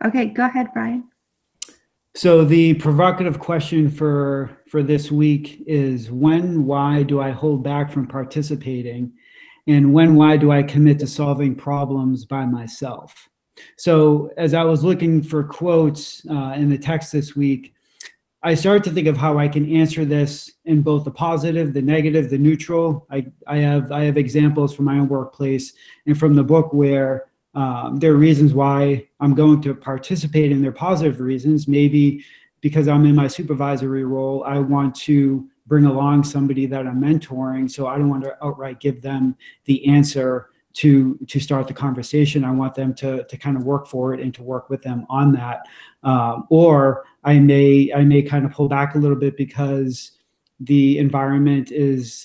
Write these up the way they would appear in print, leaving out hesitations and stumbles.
Okay, go ahead, Brian. So the provocative question for this week is when, why do I hold back from participating? And when, why do I commit to solving problems by myself? So as I was looking for quotes in the text this week, I started to think of how I can answer this in both the positive, the negative, the neutral. I have examples from my own workplace and from the book where there are reasons why I'm going to participate in their positive reasons. Maybe because I'm in my supervisory role, I want to bring along somebody that I'm mentoring. So I don't want to outright give them the answer to start the conversation. I want them to kind of work for it and to work with them on that. Or I may kind of pull back a little bit because the environment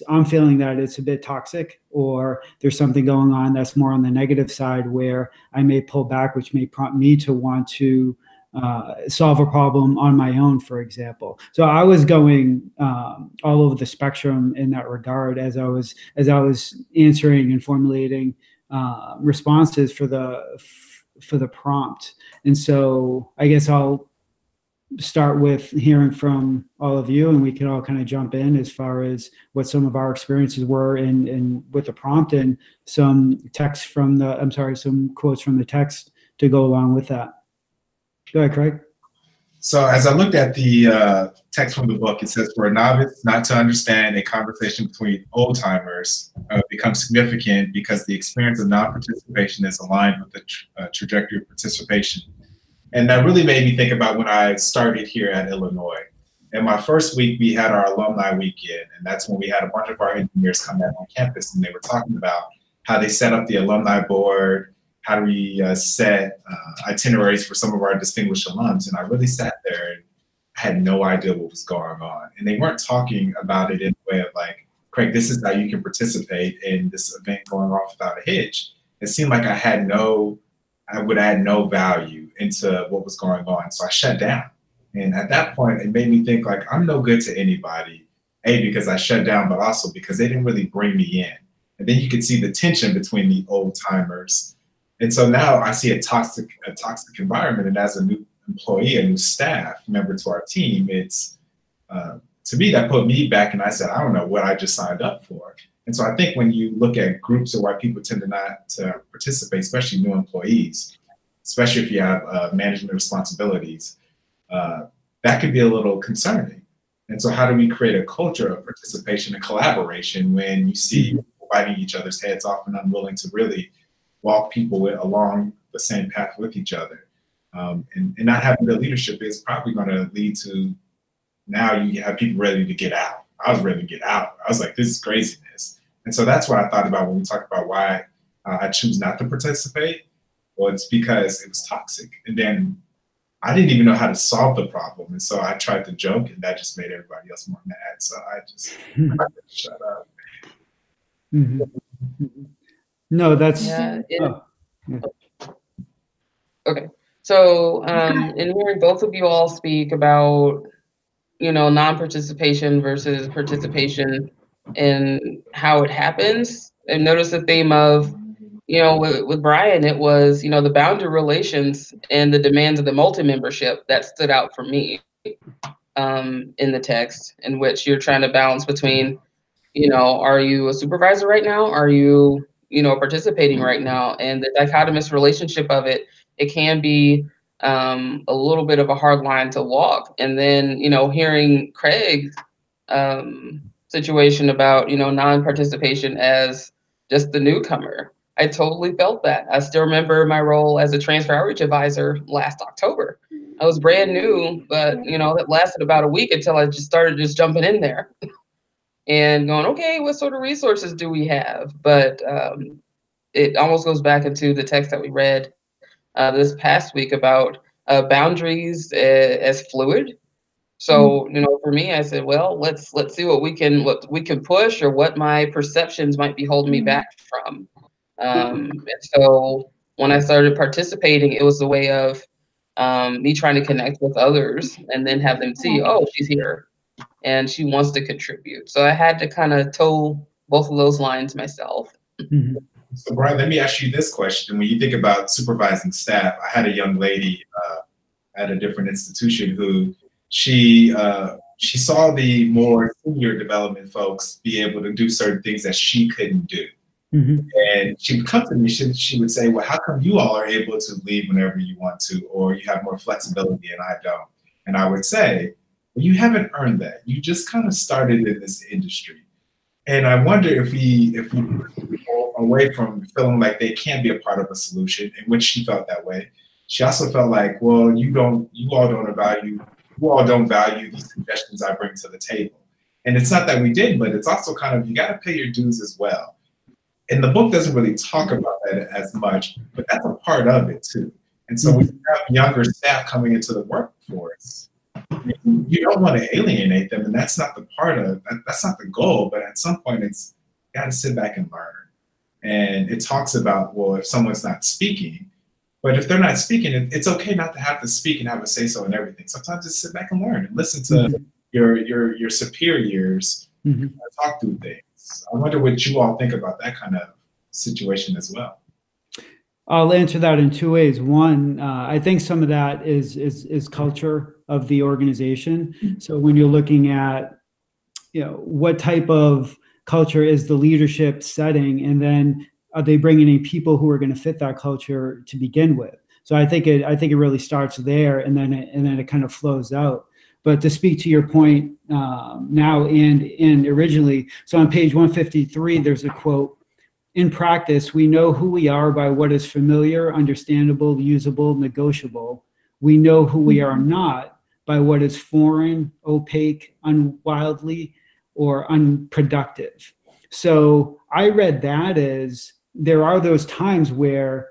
I'm feeling that it's a bit toxic, or there's something going on that's more on the negative side where I may pull back, which may prompt me to want to solve a problem on my own, for example. So I was going all over the spectrum in that regard as I was answering and formulating responses for the prompt. And so I guess I'll start with hearing from all of you, and we can all kind of jump in as far as what some of our experiences were in with the prompt, and some quotes from the text to go along with that. Go ahead, Craig. So as I looked at the text from the book, it says, for a novice not to understand a conversation between old timers becomes significant because the experience of non-participation is aligned with the trajectory of participation. And that really made me think about when I started here at Illinois. In my first week, we had our alumni weekend, and that's when we had a bunch of our engineers come out on campus, and they were talking about how they set up the alumni board, how do we set itineraries for some of our distinguished alums. And I really sat there and had no idea what was going on. And they weren't talking about it in a way of like, Craig, this is how you can participate in this event going off without a hitch. It seemed like I would add no value into what was going on. So I shut down. And at that point, it made me think like, I'm no good to anybody, A, because I shut down, but also because they didn't really bring me in. And then you could see the tension between the old timers. And so now I see a toxic environment. And as a new employee, a new staff member to our team, it's, to me, that put me back, and I said, I don't know what I just signed up for. And so I think when you look at groups or why people tend to not to participate, especially new employees, especially if you have management responsibilities, that could be a little concerning. And so how do we create a culture of participation and collaboration when you see people biting each other's heads off and unwilling to really walk people along the same path with each other? And not having the leadership is probably going to lead to, now you have people ready to get out. I was ready to get out. I was like, this is craziness. And so that's what I thought about when we talk about why I choose not to participate. Well, it's because it was toxic. And then I didn't even know how to solve the problem. And so I tried to joke, and that just made everybody else more mad. So I just shut up. No, that's... Yeah, Okay. So in hearing both of you all speak about, non-participation versus participation and how it happens, and notice the theme of, with Brian, it was, the boundary relations and the demands of the multi-membership that stood out for me in the text, in which you're trying to balance between, are you a supervisor right now? Are you, participating right now? And the dichotomous relationship of it can be a little bit of a hard line to walk. And then, hearing Craig's situation about, non-participation as just the newcomer, I totally felt that. I still remember my role as a transfer outreach advisor last October. I was brand new, but, that lasted about a week until I just started jumping in there and going, okay, what sort of resources do we have? But it almost goes back into the text that we read this past week about boundaries as fluid. So, for me, I said, well, let's see what we can push, or what my perceptions might be holding me back from. And so when I started participating, it was a way of me trying to connect with others and then have them see, oh, she's here and she wants to contribute. So I had to kind of toe both of those lines myself. So Brian, let me ask you this question. When you think about supervising staff, I had a young lady at a different institution who she saw the more senior development folks be able to do certain things that she couldn't do. And she would come to me, she would say, well, how come you all are able to leave whenever you want to, or you have more flexibility and I don't? And I would say, well, you haven't earned that. You just kind of started in this industry. And I wonder if we go away from feeling like they can be a part of a solution, in which she felt that way. She also felt like, well, you all don't value these suggestions I bring to the table. And it's not that we did, but it's also kind of, you got to pay your dues as well. And the book doesn't really talk about that as much, but that's a part of it too. And so when you have younger staff coming into the workforce, you don't want to alienate them, and that's not that's not the goal. But at some point, it's got to sit back and learn. And it talks about, well, if someone's not speaking, but if they're not speaking, it's okay not to have to speak and have a say so in everything. Sometimes just sit back and learn and listen to your superiors talk through things. I wonder what you all think about that kind of situation as well. I'll answer that in two ways. One, I think some of that is culture of the organization. So when you're looking at, what type of culture is the leadership setting, and then are they bringing in people who are going to fit that culture to begin with? So I think it really starts there, and then it kind of flows out. But to speak to your point now and originally, so on page 153, there's a quote: "In practice, we know who we are by what is familiar, understandable, usable, negotiable. We know who we are not by what is foreign, opaque, unwildly, or unproductive." So I read that as there are those times where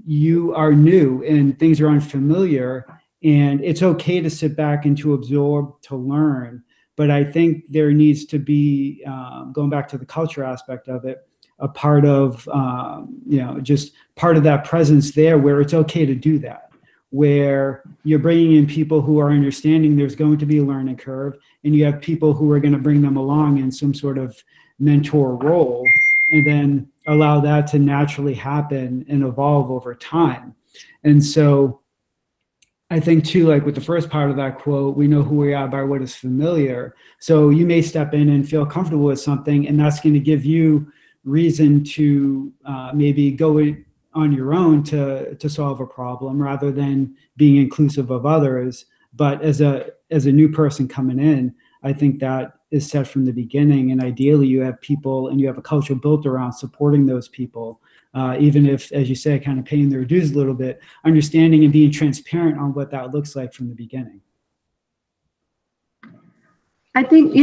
you are new and things are unfamiliar, and it's okay to sit back and to absorb, to learn. But I think there needs to be, going back to the culture aspect of it, a part of, just part of that presence there where it's okay to do that, where you're bringing in people who are understanding there's going to be a learning curve, and you have people who are going to bring them along in some sort of mentor role, and then allow that to naturally happen and evolve over time. And so I think too, like with the first part of that quote, we know who we are by what is familiar. So you may step in and feel comfortable with something, and that's going to give you reason to maybe go on your own to solve a problem rather than being inclusive of others. But as a new person coming in, I think that is set from the beginning. And ideally you have people and you have a culture built around supporting those people, even if, as you say, kind of paying their dues a little bit, understanding and being transparent on what that looks like from the beginning. I think,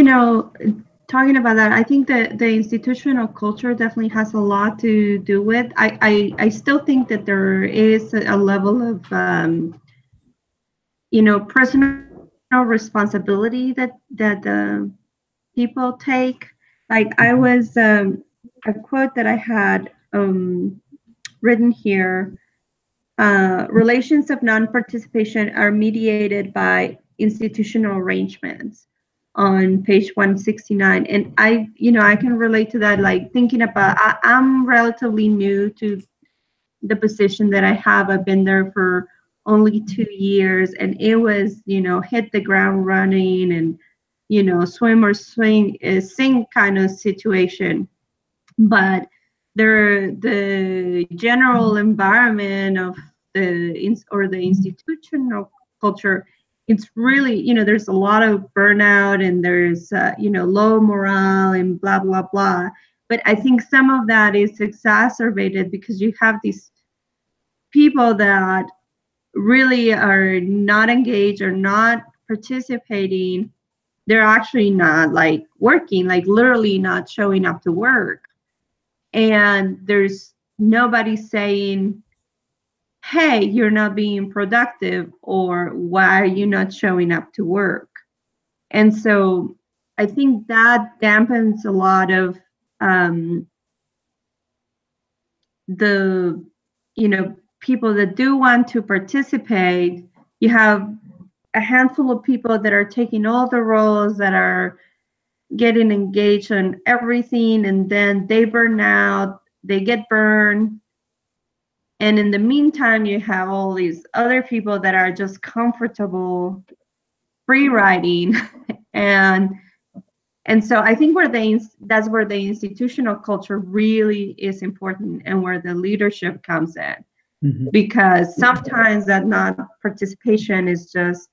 talking about that, I think that the institutional culture definitely has a lot to do with. I still think that there is a level of, personal responsibility that people take. Like I was, a quote that I had written here, relations of non-participation are mediated by institutional arrangements, on page 169. And I can relate to that, like thinking about, I'm relatively new to the position that I have. I've been there for only 2 years, and it was, hit the ground running and, swim or sink kind of situation. But the general environment of the institutional culture, it's really, there's a lot of burnout, and there's, low morale and blah, blah, blah. But I think some of that is exacerbated because you have these people that really are not engaged or not participating. They're actually not like working, like literally not showing up to work. And there's nobody saying, hey, you're not being productive, or why are you not showing up to work? And so I think that dampens a lot of the, people that do want to participate. You have a handful of people that are taking all the roles, that are getting engaged on everything, and then they burn out, they get burned, And in the meantime, you have all these other people that are just comfortable free riding. And so I think that's where the institutional culture really is important, and where the leadership comes in. Mm-hmm. Because sometimes that non-participation is just,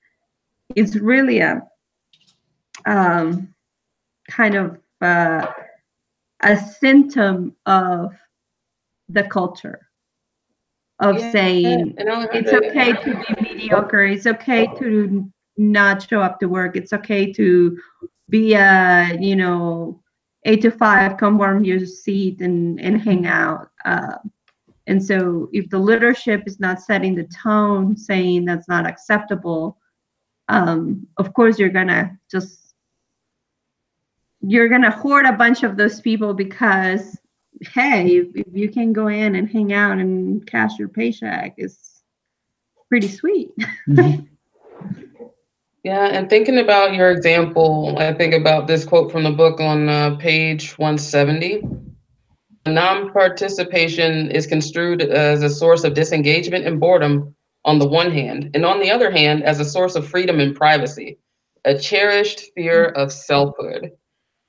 it's really a kind of a symptom of the culture of saying it's okay to be mediocre, it's okay to not show up to work, it's okay to be a 8 to 5, come warm your seat and hang out. And so if the leadership is not setting the tone, saying that's not acceptable, of course you're gonna hoard a bunch of those people, because hey, if you can go in and hang out and cash your paycheck, it's pretty sweet. Mm-hmm. Yeah, and thinking about your example, I think about this quote from the book on page 170. Non-participation is construed as a source of disengagement and boredom on the one hand, and on the other hand, as a source of freedom and privacy, a cherished fear of selfhood.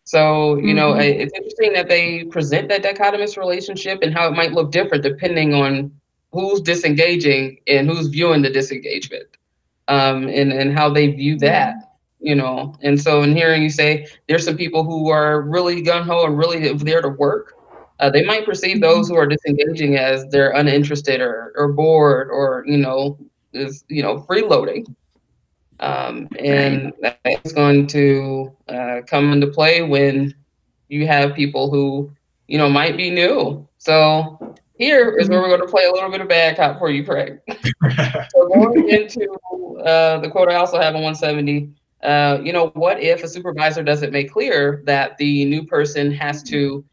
So, it's interesting that they present that dichotomous relationship and how it might look different depending on who's disengaging and who's viewing the disengagement, and how they view that, And so in hearing you say there's some people who are really gung-ho and really there to work, they might perceive those who are disengaging as they're uninterested or bored or, is, freeloading. And that's going to come into play when you have people who, might be new. So here is where we're going to play a little bit of bad cop for you, Craig. So going into the quote I also have on 170, what if a supervisor doesn't make clear that the new person has to,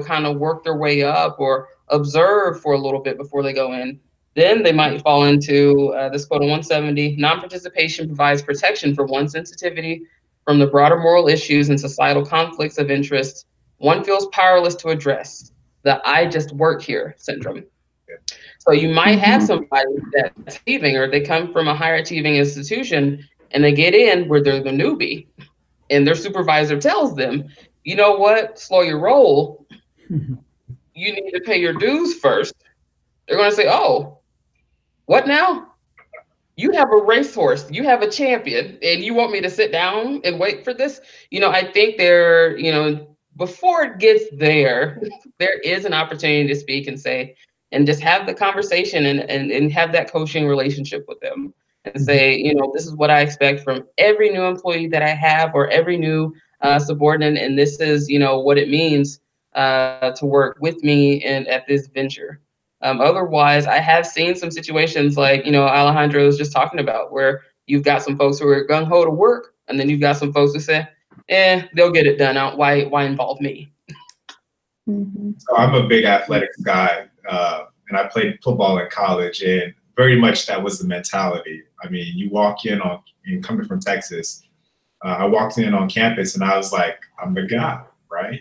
kind of work their way up or observe for a little bit before they go in? Then they might fall into this quote on 170, non-participation provides protection for one's sensitivity from the broader moral issues and societal conflicts of interest one feels powerless to address, the I just work here syndrome. So you might have somebody that's leaving, or they come from a higher achieving institution and they get in where they're the newbie and their supervisor tells them, you know what, slow your roll. You need to pay your dues first. They're going to say, oh, what now? You have a racehorse, you have a champion, and you want me to sit down and wait for this? I think there, before it gets there, there is an opportunity to speak and say, and just have the conversation and have that coaching relationship with them and say, this is what I expect from every new employee that I have, or every new subordinate. And this is, what it means to work with me and at this venture. Otherwise, I have seen some situations like, Alejandro was just talking about, where you've got some folks who are gung-ho to work, and then you've got some folks who say, they'll get it done out. Why involve me? So I'm a big athletics guy, and I played football in college, and very much that was the mentality. I mean, you walk in coming from Texas, I walked in on campus and I was like, I'm the guy, right?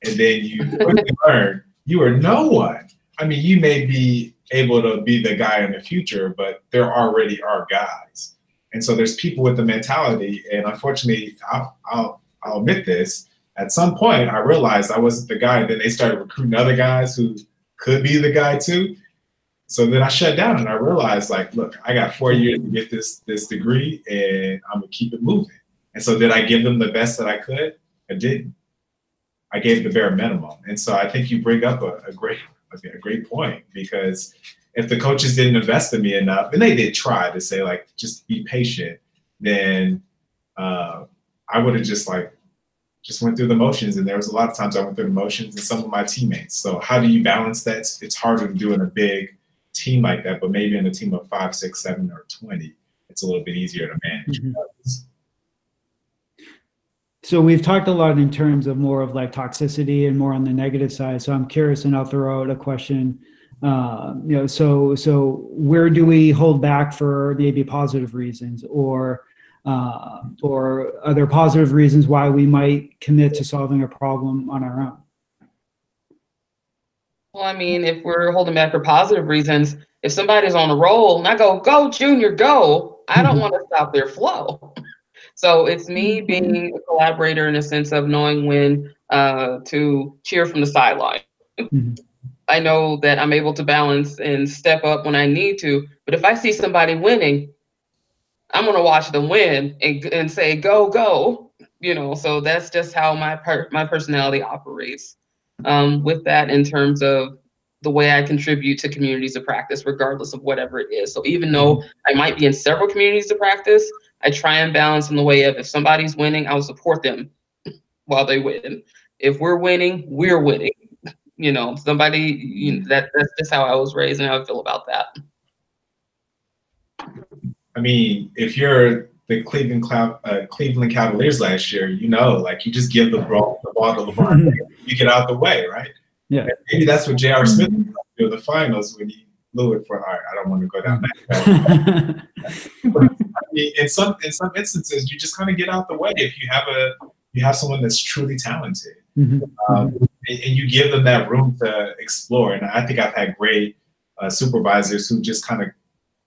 And then you quickly learn you are no one. I mean, you may be able to be the guy in the future, but there already are guys. And so there's people with the mentality. And unfortunately, I'll admit this, at some point I realized I wasn't the guy. And then they started recruiting other guys who could be the guy too. So then I shut down and I realized, like, look, I got 4 years to get this degree and I'm gonna keep it moving. And so did I give them the best that I could? I didn't. I gave the bare minimum. And so I think you bring up a great point, because if the coaches didn't invest in me enough, and they did try to say, like, just be patient, then I would have just went through the motions. And there was a lot of times I went through the motions, and some of my teammates. So how do you balance that? It's harder to do in a big team like that, but maybe in a team of 5, 6, 7, or 20, it's a little bit easier to manage. So we've talked a lot in terms of more of like toxicity and more on the negative side. So I'm curious, and I'll throw out a question. So where do we hold back for maybe positive reasons, or other positive reasons why we might commit to solving a problem on our own? Well, I mean, if we're holding back for positive reasons, if somebody's on a roll and I go, Junior, go, I don't want to stop their flow. So it's me being a collaborator in a sense of knowing when to cheer from the sideline. I know that I'm able to balance and step up when I need to, but if I see somebody winning, I'm going to watch them win and say, go, go, so that's just how my personality operates with that in terms of the way I contribute to communities of practice, regardless of whatever it is. So even though I might be in several communities of practice, I try and balance in the way of if somebody's winning, I'll support them while they win. If we're winning, we're winning. That's just how I was raised and how I feel about that. I mean, if you're the Cleveland Cavaliers last year, like you just give the ball to LeBron, you get out the way, right? Yeah. And maybe that's what J.R. Smith did in the finals when he blew it for. All right, I don't want to go down that. But, I mean, in some instances, you just kind of get out the way if you have someone that's truly talented, and you give them that room to explore. And I think I've had great supervisors who just kind of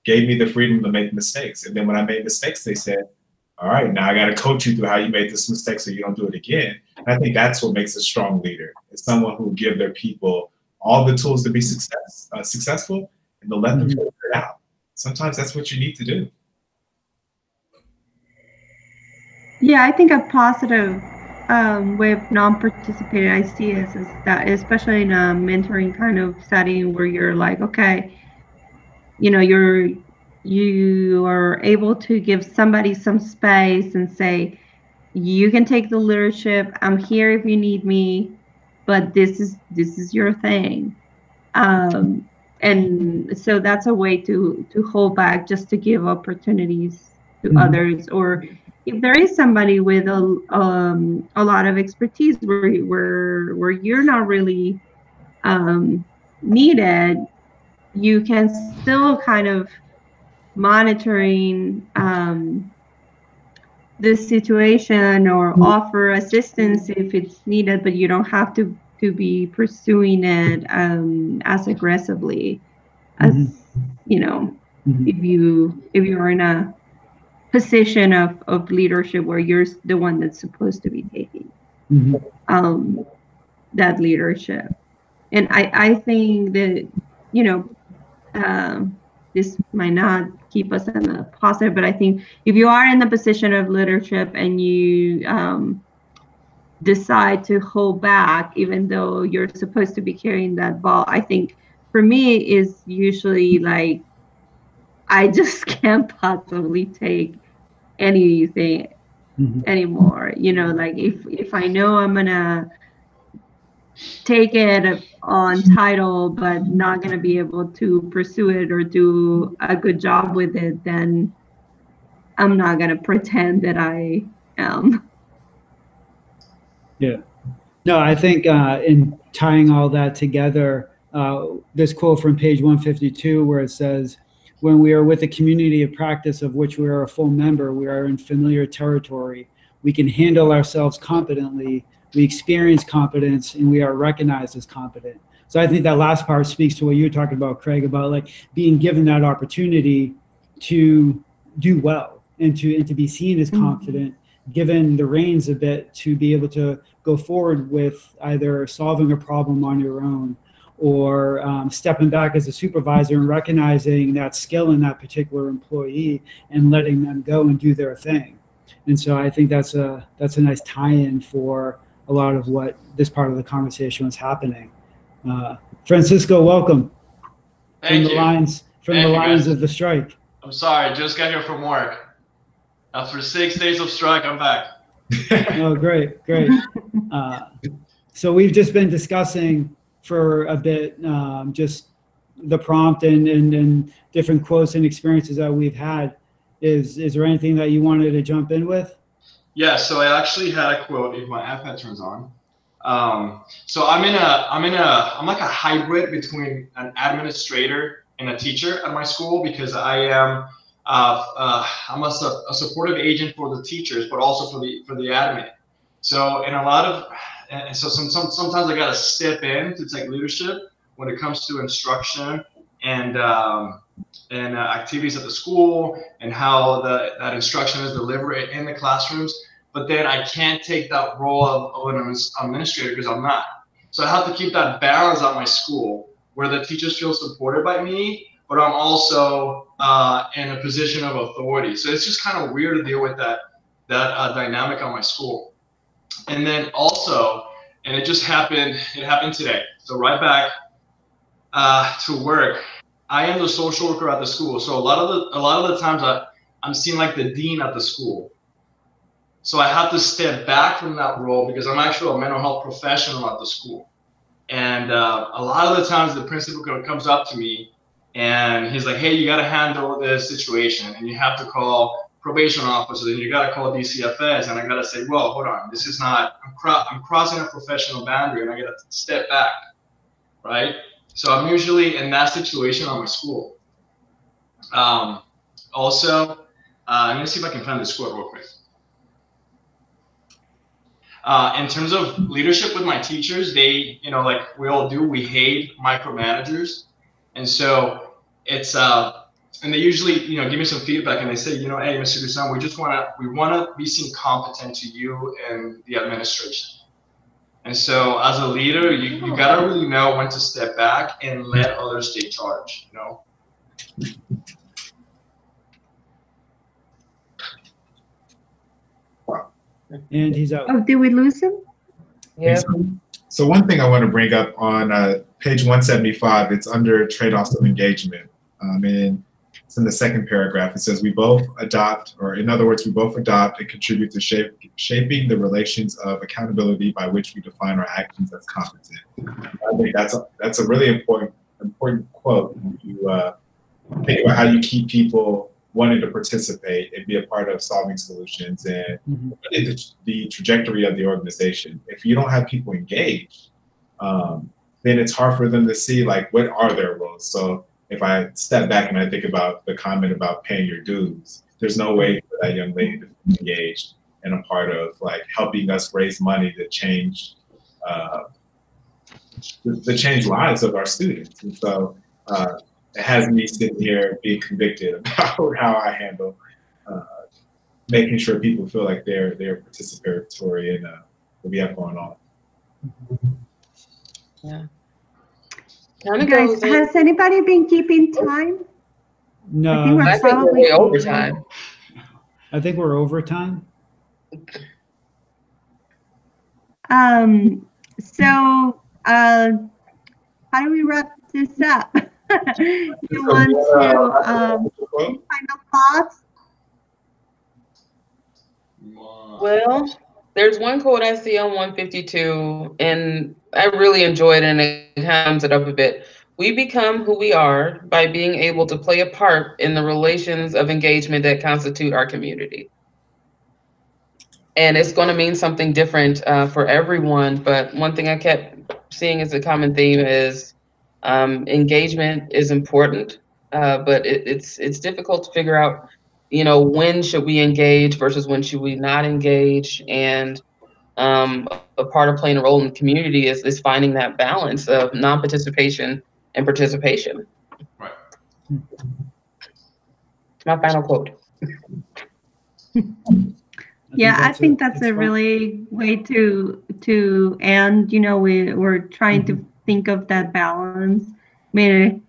gave me the freedom to make mistakes. And then when I made mistakes, they said, all right, now I got to coach you through how you made this mistake so you don't do it again. And I think that's what makes a strong leader. It's someone who will give their people all the tools to be successful and to let them figure it out. Sometimes that's what you need to do. Yeah, I think a positive way of non-participating, I see it as that, especially in a mentoring kind of setting where you're like, okay, you are able to give somebody some space and say, you can take the leadership. I'm here if you need me, but this is your thing. And so that's a way to hold back, just to give opportunities to others. Or if there is somebody with a lot of expertise where you're not really needed, you can still kind of monitoring the situation or offer assistance if it's needed, but you don't have to be pursuing it as aggressively as if you're in a position of leadership where you're the one that's supposed to be taking that leadership. And I think that this might not keep us in the positive, but I think if you are in the position of leadership and you decide to hold back, even though you're supposed to be carrying that ball, I think for me is usually like, I just can't possibly take anything anymore. Like if I know I'm gonna take it on title but not going to be able to pursue it or do a good job with it, then I'm not going to pretend that I am. Yeah. No, I think in tying all that together, this quote from page 152 where it says, when we are with a community of practice of which we are a full member, we are in familiar territory. We can handle ourselves competently. We experience competence and we are recognized as competent. So I think that last part speaks to what you were talking about, Craig, about like being given that opportunity to do well and to be seen as confident, given the reins a bit to be able to go forward with either solving a problem on your own or stepping back as a supervisor and recognizing that skill in that particular employee and letting them go and do their thing. And so I think that's a nice tie-in for a lot of what this part of the conversation was happening. Francisco, welcome. Thank you. From the lines of the strike. I'm sorry, just got here from work. After 6 days of strike, I'm back. Oh, great. So we've just been discussing for a bit just the prompt and different quotes and experiences that we've had. Is there anything that you wanted to jump in with? Yeah, so I actually had a quote if my iPad turns on. So I'm like a hybrid between an administrator and a teacher at my school because I'm a supportive agent for the teachers, but also for the admin. So sometimes I gotta step in to take leadership when it comes to instruction and activities at the school and how that instruction is delivered in the classrooms. But then I can't take that role of an administrator because I'm not. So I have to keep that balance at my school where the teachers feel supported by me, but I'm also in a position of authority. So it's just kind of weird to deal with that dynamic on my school. And then also, and it happened today. So right back to work, I am the social worker at the school. So a lot of the times I'm seen like the dean at the school. So I have to step back from that role because I'm actually a mental health professional at the school. And a lot of the times the principal comes up to me and he's like, hey, you got to handle this situation and you have to call probation officer, and you got to call DCFS. And I got to say, well, hold on, this is not, I'm crossing a professional boundary and I got to step back, right? So I'm usually in that situation on my school. Also, let me see if I can find this quote real quick. In terms of leadership with my teachers, they, like we all do, we hate micromanagers. And so it's, and they usually, give me some feedback and they say, hey, Mr. Dusan, we want to be seen competent to you and the administration. And so as a leader, you got to really know when to step back and let others take charge, And he's out. Oh, did we lose him? Yeah. So one thing I want to bring up on page 175, it's under trade-offs of engagement. And it's in the second paragraph. It says, we both adopt, or in other words, we both adopt and contribute to shaping the relations of accountability by which we define our actions as competent. I think that's a really important quote. You think about how you keep people wanting to participate and be a part of solving solutions and the trajectory of the organization. If you don't have people engaged, then it's hard for them to see like what are their roles. So if I step back and I think about the comment about paying your dues, there's no way for that young lady to be engaged and a part of like helping us raise money to change the change lives of our students. And so it has me sitting here being convicted about how I handle making sure people feel like they're participatory in what we have going on. Yeah. Guys, has anybody been keeping time? No, I think we're probably overtime. I think we're overtime. So how do we wrap this up? You want to final thoughts? Well, there's one quote I see on 152, and I really enjoy it, and it hams it up a bit. We become who we are by being able to play a part in the relations of engagement that constitute our community. And it's going to mean something different for everyone, but one thing I kept seeing as a common theme is engagement is important, but it's difficult to figure out, when should we engage versus when should we not engage. And a part of playing a role in the community is finding that balance of non-participation and participation. Right. My final quote. Yeah, I think that's a really way to end. We're trying to think of that balance. I mean,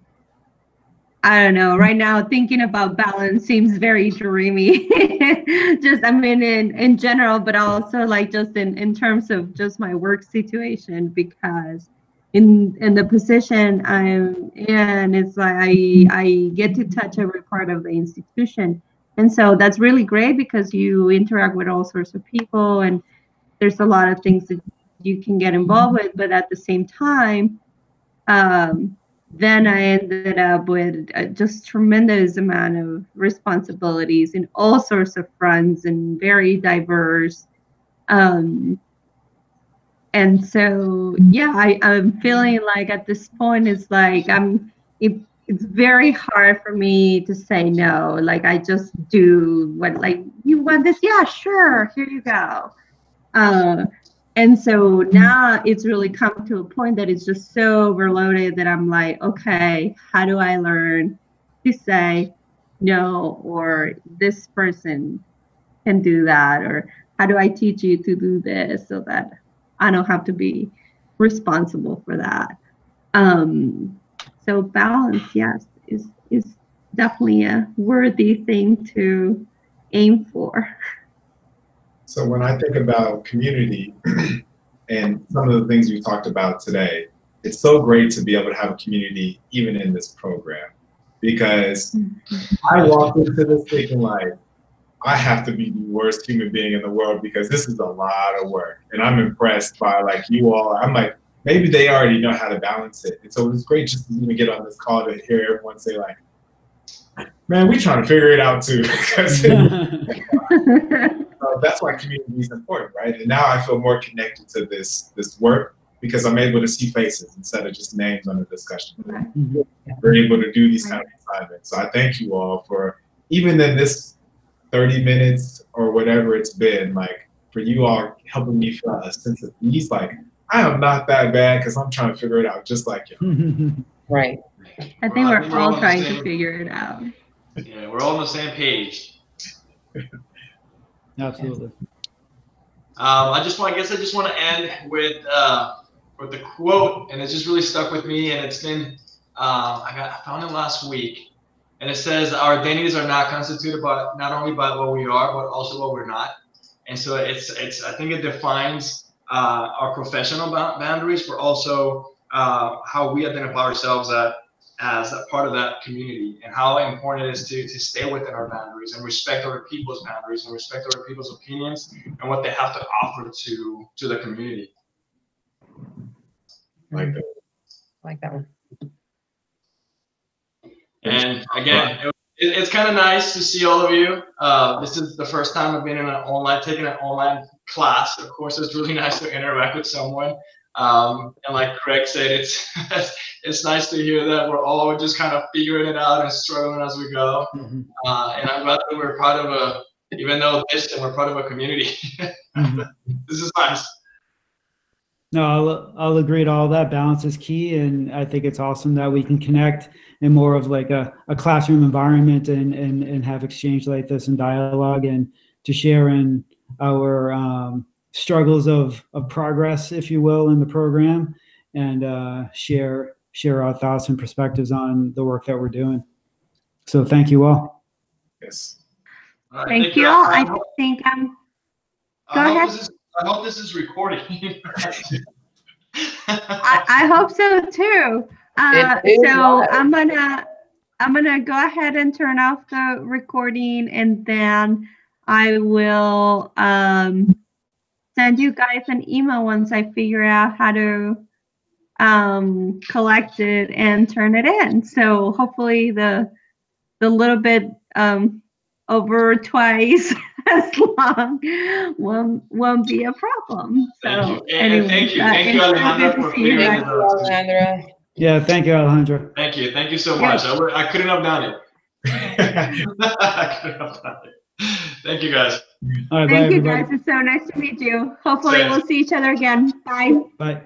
I don't know. Right now, thinking about balance seems very dreamy. In general, but also like just in terms of just my work situation, because in the position I'm in, it's like I get to touch every part of the institution. And so that's really great because you interact with all sorts of people and there's a lot of things that you can get involved with. But at the same time, then I ended up with just tremendous amount of responsibilities in all sorts of fronts and very diverse. And so, yeah, I'm feeling like at this point, it's like it's very hard for me to say no. Like I just do what, like, you want this? Yeah, sure. Here you go. And so now it's really come to a point that it's just so overloaded that I'm like, okay, how do I learn to say no, or this person can do that, or how do I teach you to do this so that I don't have to be responsible for that? So balance, yes, is definitely a worthy thing to aim for. So when I think about community and some of the things we talked about today, it's so great to be able to have a community even in this program, because I walked into this thinking like, I have to be the worst human being in the world because this is a lot of work. And I'm impressed by like you all. I'm like, maybe they already know how to balance it. And so it was great just to even get on this call to hear everyone say like, man, we trying to figure it out too. Because that's why community is important, right? And now I feel more connected to this work because I'm able to see faces instead of just names on the discussion. We're able to do these kind of assignments. So I thank you all for, even in this 30 minutes or whatever it's been, like for you all helping me feel a sense of ease, like I am not that bad because I'm trying to figure it out just like you. Right. I think we're all trying to figure it out. Yeah, we're all on the same page. Absolutely. I just want to end with the quote, and it just really stuck with me, and it's been I found it last week. And it says, our identities are not constituted by not only by what we are, but also what we're not. And so it's I think it defines our professional boundaries, but also how we identify ourselves as a part of that community, and how important it is to stay within our boundaries and respect other people's boundaries and respect other people's opinions and what they have to offer to the community. Like that. Like that one. And again, it's kind of nice to see all of you. This is the first time I've been taking an online class. Of course, it's really nice to interact with someone. And like Craig said, it's nice to hear that we're all just kind of figuring it out and struggling as we go. And I'm glad that we're part of even though we're part of a community. This is nice. No, I'll agree to all that. Balance is key, and I think it's awesome that we can connect in more of like a classroom environment and have exchange like this and dialogue, and to share in our struggles of progress, if you will, in the program, and share our thoughts and perspectives on the work that we're doing. So thank you all. Yes. All right, Thank you all. I think go ahead. I hope this is recording. I hope so too. So I'm gonna go ahead and turn off the recording, and then I will send you guys an email once I figure out how to collect it and turn it in. So hopefully the little bit over twice as long won't be a problem. So anyway, thank you, Alejandra, for figuring it out. Alejandra. Yeah, thank you, Alejandra. Thank you so much. I couldn't have done it. I couldn't have done it. Thank you, guys. All right, thank bye, you, everybody. guys. It's so nice to meet you. Hopefully, we'll see each other again. Bye. Bye.